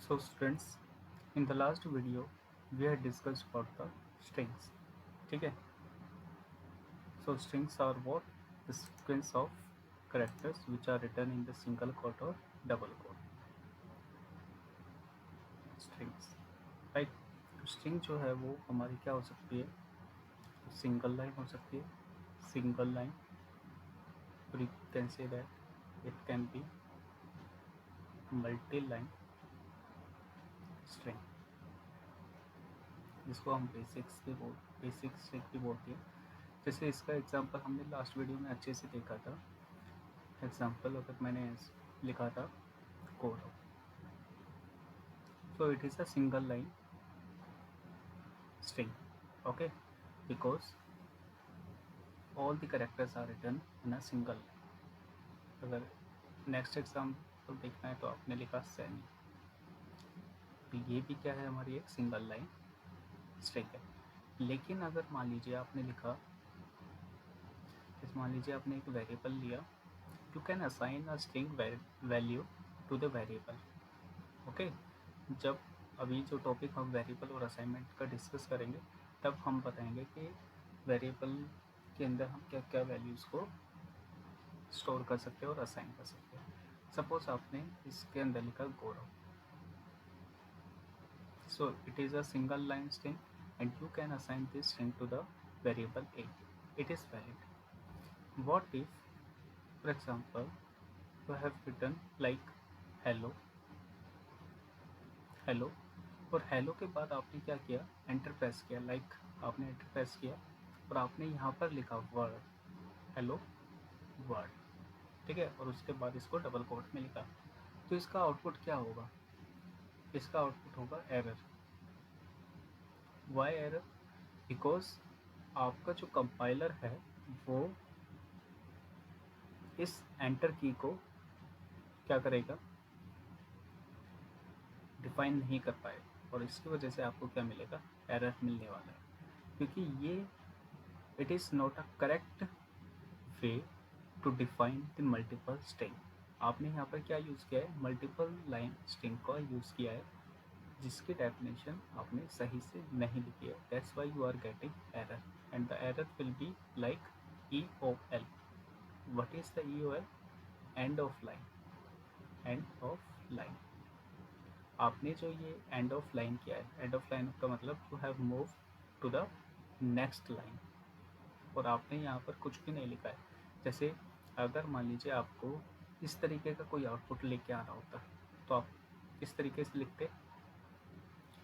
So students, in the last video we had discussed about the strings. ठीक है. So strings are what? The sequence of characters which are written in the single quote or double quote. Strings, right? तो string जो है वो हमारी क्या हो सकती है? सिंगल लाइन हो सकती है. Single line, or you can say that it can be multi-line string, जिसको हम बेसिक स्ट्रिंग भी बोलते हैं. जैसे इसका एग्जांपल हमने लास्ट वीडियो में अच्छे से देखा था. एग्जांपल अगर मैंने लिखा था code, so it is a single line string, okay, because all the characters are written in a single line. अगर नेक्स्ट एग्जांपल देखना है तो आपने लिखा सैनी, तो ये भी क्या है, हमारी एक सिंगल लाइन स्ट्रिंग है. लेकिन अगर मान लीजिए आपने लिखा, मान लीजिए आपने एक वेरिएबल लिया, you can assign a string value to the variable. Okay, जब अभी जो टॉपिक हम वेरिएबल और असाइनमेंट का डिस्कस करेंगे तब हम बताएंगे कि वेरिएबल के अंदर हम क्या क्या वैल्यूज़ को स्टोर कर सकते हैं और असाइन कर सकते हैं. सपोज आपने इसके अंदर लिखा Gaurav, so it is a single line string and you can assign this string to the variable A. It is valid. What if, for example, you have written like hello, hello, और hello के बाद आपने क्या किया, enter press किया, like आपने enter press किया और आपने यहाँ पर लिखा वर्ड, हेलो वर्ड, ठीक है, और उसके बाद इसको डबल कोट में लिखा. तो इसका आउटपुट क्या होगा? इसका आउटपुट होगा एरर. Y error? बिकॉज आपका जो कंपाइलर है वो इस एंटर की को क्या करेगा, डिफाइन नहीं कर पाए, और इसकी वजह से आपको क्या मिलेगा, एरर मिलने वाला है. क्योंकि ये it is not a correct way to define the multiple string. आपने यहाँ पर क्या यूज़ किया है, मल्टीपल लाइन स्ट्रिंग का यूज़ किया है, जिसकी डेफिनेशन आपने सही से नहीं लिखी है. That's why you are getting error, and the error will be like EOL. What is the EOL? End of line. End of line. आपने जो ये एंड ऑफ लाइन किया है, एंड ऑफ लाइन का मतलब you have move to the next line, और आपने यहाँ पर कुछ भी नहीं लिखा है. जैसे अगर मान लीजिए आपको इस तरीके का कोई आउटपुट लेके आ रहा होता तो आप किस तरीके से लिखते?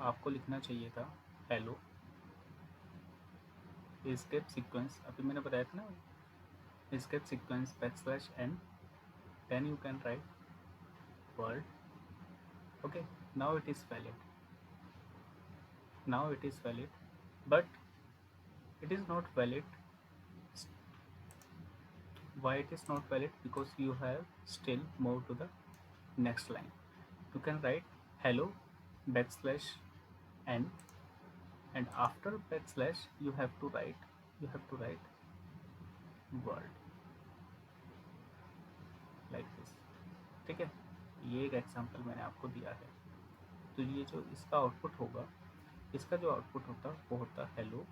आपको लिखना चाहिए था हेलो स्टेप सीक्वेंस, अभी मैंने बताया था ना, step sequence \n, then you can write world. Okay, now it is valid. Now it is valid, but it is not valid. Why it is not valid? Because you have still moved to the next line. You can write hello \n, and after backslash you have to write word like this. ठीक है, ये एक example मैंने आपको दिया है. तो ये जो इसका आउटपुट होगा, इसका जो आउटपुट होता वो होता हेलो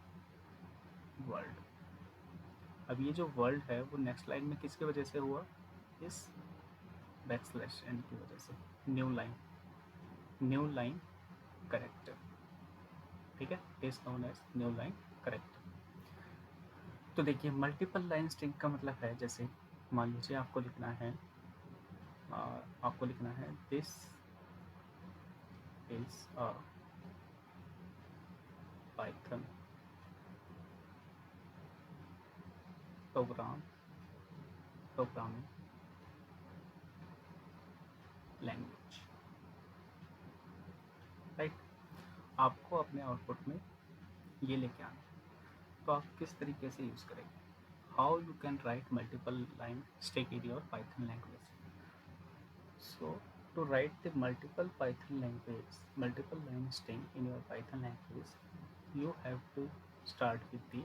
वर्ल्ड. अब ये जो वर्ल्ड है वो नेक्स्ट लाइन में किसकी वजह से हुआ, इस \n की वजह से. न्यू लाइन करेक्टर, ठीक है, is known as new line character. तो देखिए मल्टीपल लाइन स्ट्रिंग का मतलब है, जैसे मान लीजिए आपको लिखना है this is a Python programming language, right. आपको अपने आउटपुट में ये लेके आना, तो आप किस तरीके से यूज़ करेंगे? How you can right multiple line string in your Python language? So to write the multiple line string in your Python language, you have to start with the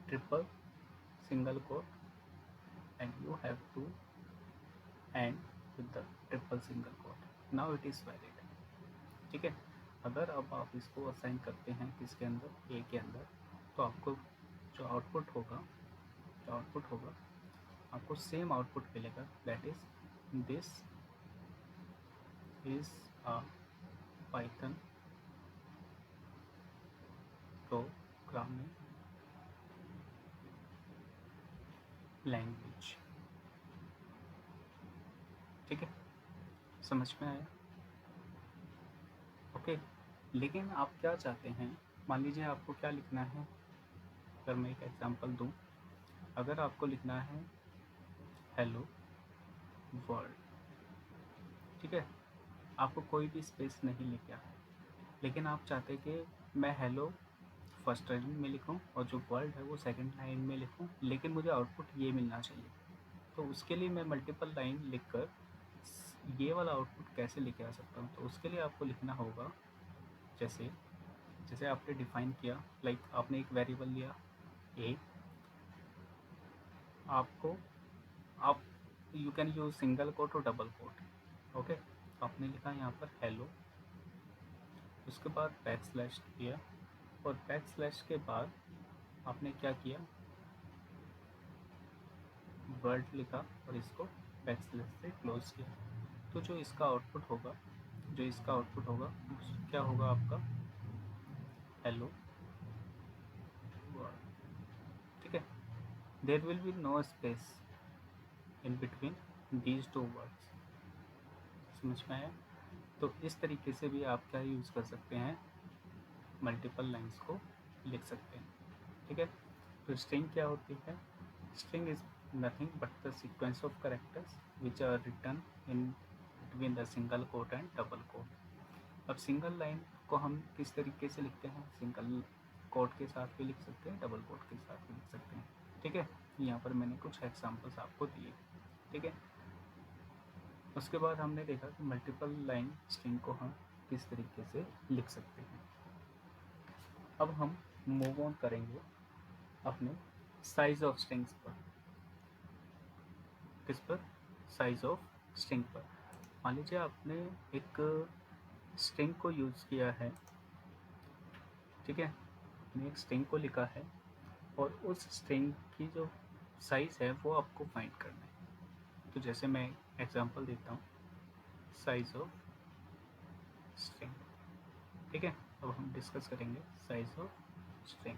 triple single quote, and you have to end with the triple single quote. Now it is valid. ठीक है, अगर अब आप इसको assign करते हैं किसके अंदर, ए के अंदर, तो आपको जो आउटपुट होगा आपको सेम आउटपुट मिलेगा, that is this is a Python programming language. ठीक है, समझ में आया? ओके, लेकिन आप क्या चाहते हैं, मान लीजिए आपको क्या लिखना है, अगर मैं एक एग्जांपल दूं, अगर आपको लिखना है हेलो वर्ल्ड, ठीक है, आपको कोई भी स्पेस नहीं लिखा है, लेकिन आप चाहते कि मैं हेलो फर्स्ट लाइन में लिखूं और जो वर्ल्ड है वो सेकंड लाइन में लिखूं, लेकिन मुझे आउटपुट ये मिलना चाहिए। तो उसके लिए मैं मल्टीपल लाइन लिखकर ये वाला आउटपुट कैसे लेके आ सकता हूँ, तो उसके लिए आपको लिखना होगा, जैसे जैसे आपने डिफाइन किया, लाइक आपने एक वेरिएबल लिया ए, आपको आप you can use single quote और डबल कोट। ओके, आपने लिखा यहाँ पर हेलो, उसके बाद बैक स्लैश किया, और बैक स्लैश के बाद आपने क्या किया, वर्ड लिखा और इसको बैक स्लैश से क्लोज किया। तो जो इसका आउटपुट होगा क्या होगा आपका, हेलो वर्ड। ठीक है, there will be no space in between these two words. समझ में आया? तो इस तरीके से भी आप क्या यूज़ कर सकते हैं, मल्टीपल लाइंस को लिख सकते हैं। ठीक है, तो स्ट्रिंग क्या होती है, string is nothing but the sequence of characters which are written in between the single quote and double quote. अब सिंगल लाइन को हम किस तरीके से लिखते हैं, सिंगल कोट के साथ भी लिख सकते हैं, डबल कोट के साथ भी लिख सकते हैं। ठीक है, यहाँ पर मैंने कुछ एग्जांपल्स आपको दिए। ठीक है, उसके बाद हमने देखा कि मल्टीपल लाइन स्ट्रिंग को हम किस तरीके से लिख सकते हैं। अब हम मूव ऑन करेंगे अपने साइज ऑफ स्ट्रिंग्स पर। किस पर, साइज ऑफ स्ट्रिंग पर। मान लीजिए आपने एक स्ट्रिंग को यूज़ किया है, ठीक है, आपने एक स्ट्रिंग को लिखा है और उस स्ट्रिंग की जो साइज़ है वो आपको फाइंड करना है। तो जैसे मैं एग्जांपल देता हूँ, साइज ऑफ स्ट्रिंग। ठीक है, अब हम डिस्कस करेंगे size of string.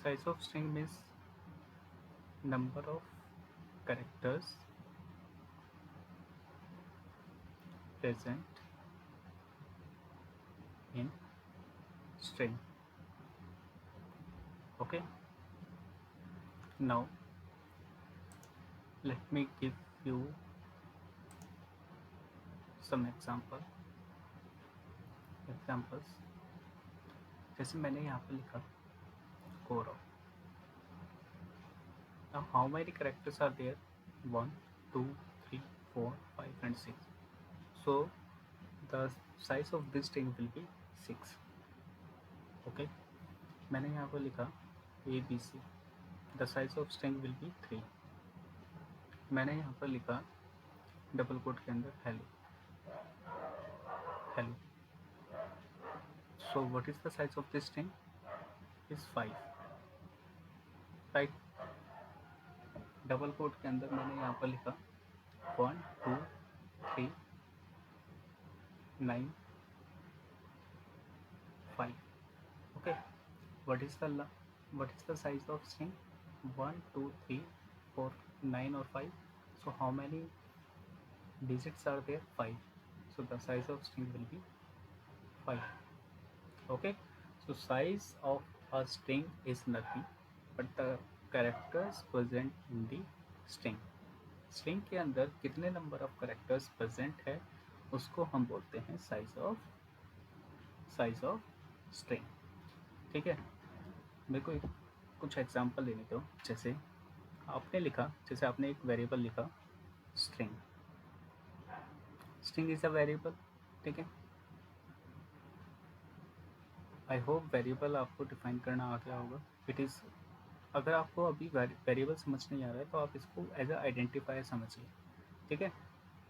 Size of string means number of characters present in string. Okay, now let me give you some examples। जैसे मैंने यहाँ पर लिखा गौरव। Now how many characters are there, 1 2 3 4 5 and 6, so the size of this string will be 6। okay, मैंने यहाँ पर लिखा ABC, the size of string will be 3। मैंने यहाँ पर लिखा डबल कोट के अंदर hello, so what is the size of this string is 5, right। Double quote के अंदर मैंने यहाँ पर लिखा 1 2 3 9 5। okay, what is the size of string, 1 2 3 4 9 or 5, so how many digits are there, 5, so the size of string will be 5। okay, so size of a string is nothing but the characters present in the string। String के अंदर कितने number of characters present है उसको हम बोलते हैं size of string. ठीक है, मेरे को कुछ एग्जांपल देने दो। जैसे आपने एक वेरिएबल लिखा स्ट्रिंग इज अ वेरिएबल। ठीक है, आई होप वेरिएबल आपको डिफाइन करना आ गया होगा। इट इज़, अगर आपको अभी वेरिएबल समझ नहीं आ रहा है तो आप इसको एज अ आइडेंटिफायर समझिए। ठीक है,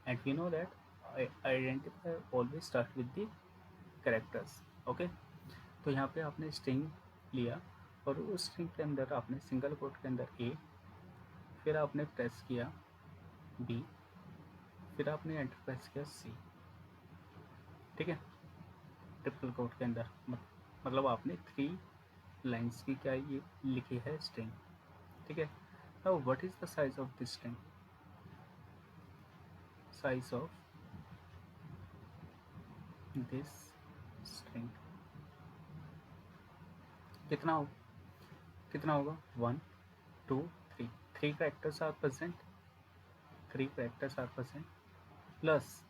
and we know that identifier always start with the characters. Okay, तो यहाँ पे आपने स्ट्रिंग लिया और उस स्ट्रिंग के अंदर आपने सिंगल कोट के अंदर ए, फिर आपने प्रेस किया बी, फिर आपने एंटर प्रेस किया सी। ठीक है, ट्रिपल कोट के अंदर मतलब आपने 3 लाइन्स की क्या ये लिखी है स्ट्रिंग। ठीक है, now what is the size of this string? Size of this string कितना होगा 1 2 3 3 characters are present, 3 characters are present, plus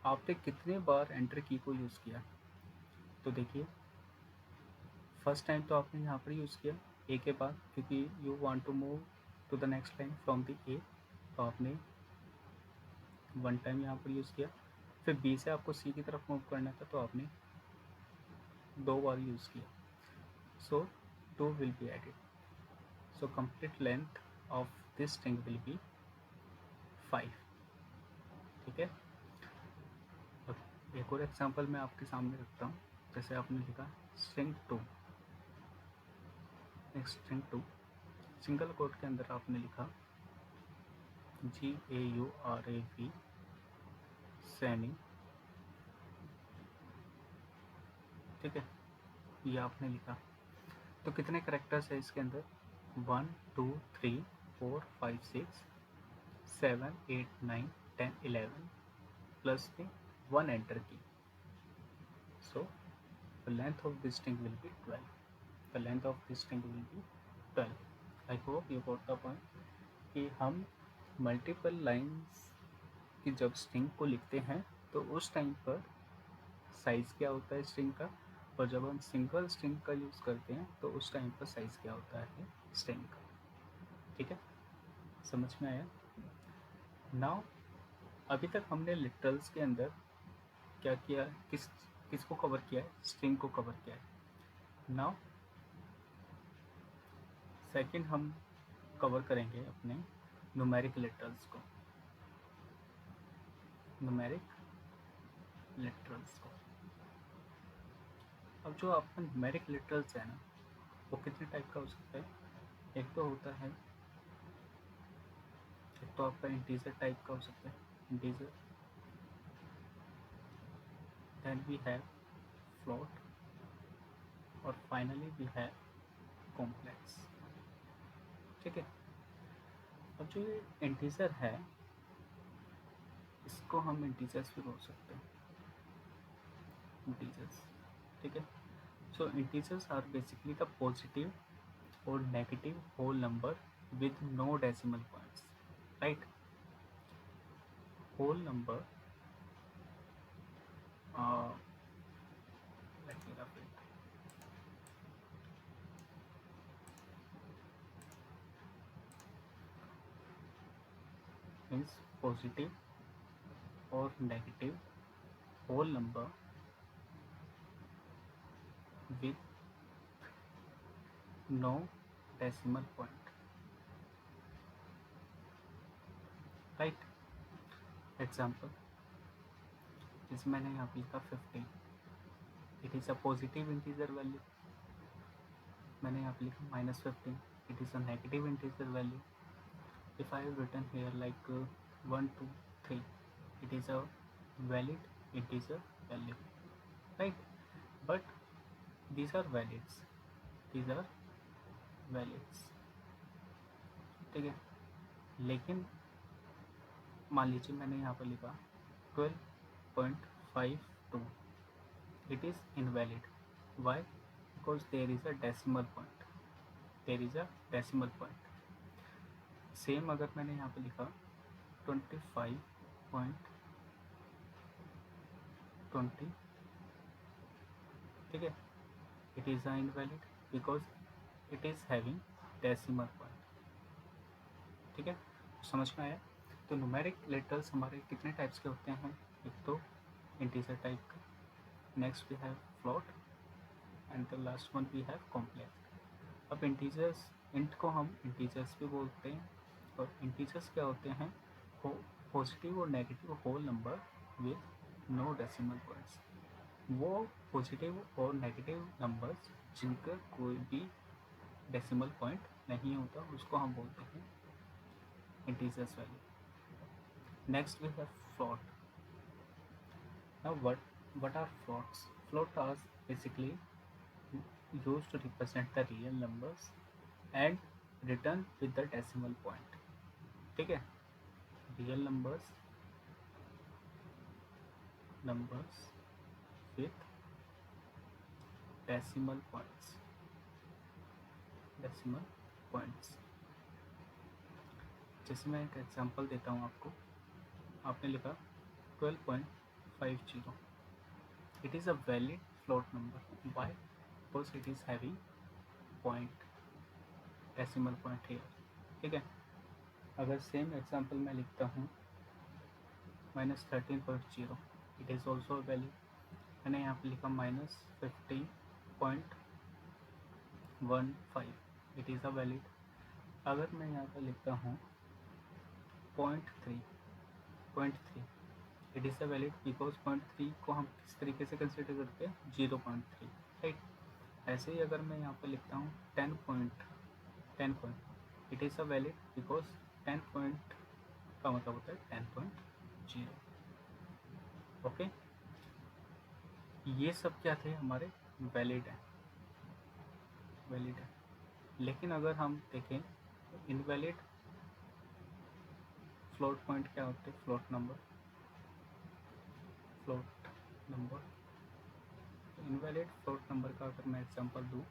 आपने कितने बार एंटर की को यूज़ किया। तो देखिए, फर्स्ट टाइम तो आपने यहाँ पर यूज़ किया ए के बाद, क्योंकि you want to move to the next line from the A, तो आपने 1 टाइम यहाँ पर यूज़ किया। फिर बी से आपको सी की तरफ मूव करना था, तो आपने 2 बार यूज़ किया। So 2 will be added, so complete length of this string will be 5। ठीक है, अब एक और एग्जांपल मैं आपके सामने रखता हूँ। जैसे आपने लिखा स्ट्रिंग 2, स्ट्रिंग 2 सिंगल कोट के अंदर आपने लिखा GAURAV सैनी। ठीक है, ये आपने लिखा, तो कितने करेक्टर्स है इसके अंदर? 1 2 3 4 5 6 7 8 9 10 11 प्लस में 1 एंटर की। सो the length of this string will be 12. The length of this string will be 12. I hope you got the point कि हम मल्टीपल लाइंस की जब स्ट्रिंग को लिखते हैं तो उस टाइम पर साइज़ क्या होता है स्ट्रिंग का, और जब हम सिंगल स्ट्रिंग का यूज़ करते हैं तो उस टाइम पर साइज़ क्या होता है स्ट्रिंग का। ठीक है, समझ में आया? नाउ अभी तक हमने लिटरल्स के अंदर क्या किया, किसको कवर किया है? स्ट्रिंग को कवर किया है। नाउ सेकंड हम कवर करेंगे अपने न्यूमेरिक लिटरल्स को, न्यूमेरिक लिटरल्स को। अब जो आपका न्यूमेरिक लिटरल्स है ना, वो कितने टाइप का हो सकता है? एक तो होता है, एक तो आपका इंटीजर टाइप का हो सकता है, integer, then we have float, और फाइनली वी हैव कॉम्प्लेक्स। ठीक है, अब जो ये इंटीजर है इसको हम इंटीजर्स भी बोल सकते हैं, इंटीजर्स। ठीक है, so integers are basically the positive और negative whole number with no decimal points, right? Whole number, let me write it. Means positive or negative whole number with no decimal point, right? Example, जैसे मैंने यहाँ पे लिखा 15, it is a positive integer value. मैंने यहाँ पे लिखा -15, it is a negative integer value. If I have written here like 1 2 3, it is a valid integer value, right? But these are valids, these are valids। ठीक है, लेकिन मान लीजिए मैंने यहाँ पर लिखा 12.52, it is invalid। why? because there is a decimal point, there is a decimal point। Same अगर मैंने यहाँ पर लिखा 25.20, ठीक है, it is a invalid because it is having decimal point। ठीक है, समझ में आया? तो न्यूमेरिक लेटर्स हमारे कितने टाइप्स के होते हैं? एक तो इंटीजर टाइप का, next we have float, and the last one we have complex. अब इंटीजर्स, इंट को हम इंटीजर्स भी बोलते हैं, और इंटीजर्स क्या होते हैं? पॉजिटिव और negative whole number with no decimal points. वो पॉजिटिव और नेगेटिव नंबर्स जिनका कोई भी डेसिमल पॉइंट नहीं होता उसको हम बोलते हैं integers value. Next we have float. Now what are floats? Float are basically used to represent the real numbers and written with the decimal point. ठीक है, real numbers with decimal points. जैसे मैं एक एग्जांपल देता हूँ आपको. आपने लिखा 12.50. It is a valid float number. Why? Because it is having decimal point here. ठीक है. अगर सेम एग्जांपल मैं लिखता हूँ -13.0, इट इज़ ऑल्सो वैलिड. मैंने यहाँ पे लिखा -15.15, इट इज़ अ वैलिड. अगर मैं यहाँ पर लिखता हूँ 0.3, it is a valid because 0.3 को हम किस तरीके से कंसिडर करते हैं 0.3, राइट. ऐसे ही अगर मैं यहाँ पर लिखता हूँ 10 point, it is a valid because 10 point का मतलब होता है 10.0. ओके, ये सब क्या थे हमारे वैलिड है. लेकिन अगर हम देखें इनवैलिड फ्लोट पॉइंट क्या होते हैं, float number. Invalid float number का अगर मैं एग्जांपल दूँ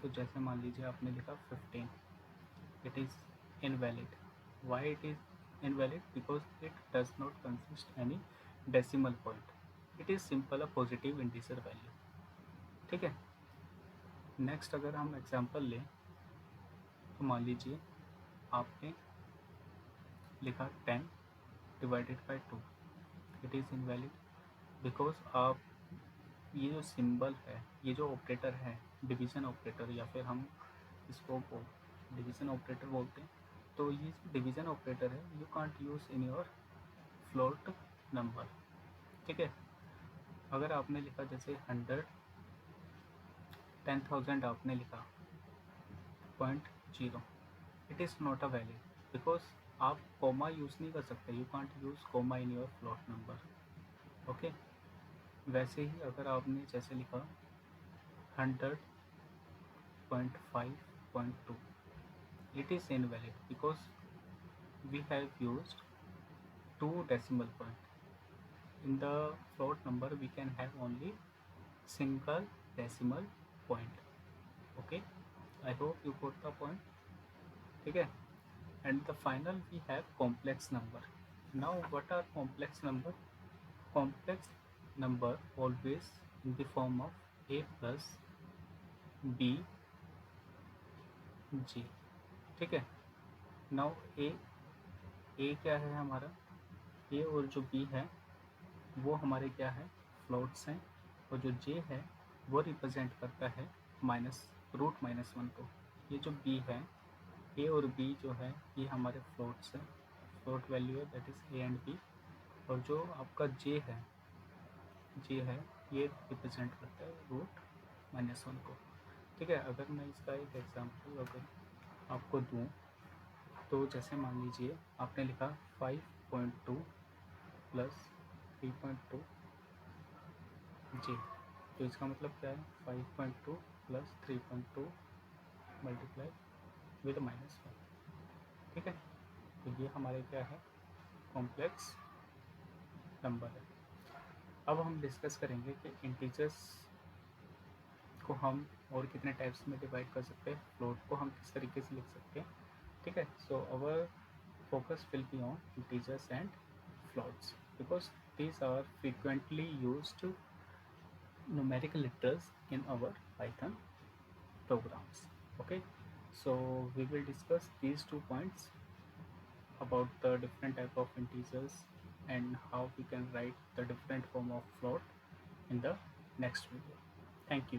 तो जैसे मान लीजिए आपने लिखा 15, it is invalid. Why it is invalid? Because it does not consist any decimal point. It is simple a positive integer value. ठीक है. नेक्स्ट अगर हम एग्जांपल लें तो मान लीजिए आपने लिखा 10 divided by 2, it is invalid because आप ये जो सिंबल है, ये जो ऑपरेटर है डिवीज़न ऑपरेटर, या फिर हम इसको डिवीज़न ऑपरेटर बोलते हैं. तो ये डिवीज़न ऑपरेटर है, you can't use in your float number. ठीक है. अगर आपने लिखा जैसे 10,000 आपने लिखा 0.0, it is not a valid because आप कोमा यूज़ नहीं कर सकते. You can't use comma in your float number. Okay. वैसे ही अगर आपने जैसे लिखा 100.5.2, it is invalid because we have used 2 decimal point. In the float number we can have only single decimal point. Okay, I hope you got the point. ठीक है. And the final we have complex number. Now what are complex number? Complex number always in the form of a plus b g. ठीक है. Now ए क्या है हमारा, ए और जो B है वो हमारे क्या है, फ्लोट्स हैं. और जो जे है वो रिप्रेजेंट करता है √-1 को. ये जो बी है, ए और बी जो है ये हमारे फ्लोट्स हैं, फ्लोट वैल्यू है, that is A and B. और जो आपका जे है ये रिप्रेजेंट करता है √-1 को. ठीक है. अगर मैं इसका एक एग्जांपल अगर आपको दूँ तो जैसे मान लीजिए आपने लिखा 5.2 प्लस 3.2 जी. तो इसका मतलब क्या है, 5.2 प्लस 3.2 मल्टीप्लाई विद -1. ठीक है. तो ये हमारे क्या है, कॉम्प्लेक्स नंबर है. अब हम डिस्कस करेंगे कि इंटीजर्स को हम और कितने टाइप्स में डिवाइड कर सकते हैं, फ्लोट को हम किस तरीके से लिख सकते हैं. ठीक है. So our focus will be on integers and floats because these are frequently used numerical letters in our Python programs. Okay, so we will discuss these 2 points about the different type of integers and how we can write the different form of float in the next video. Thank you.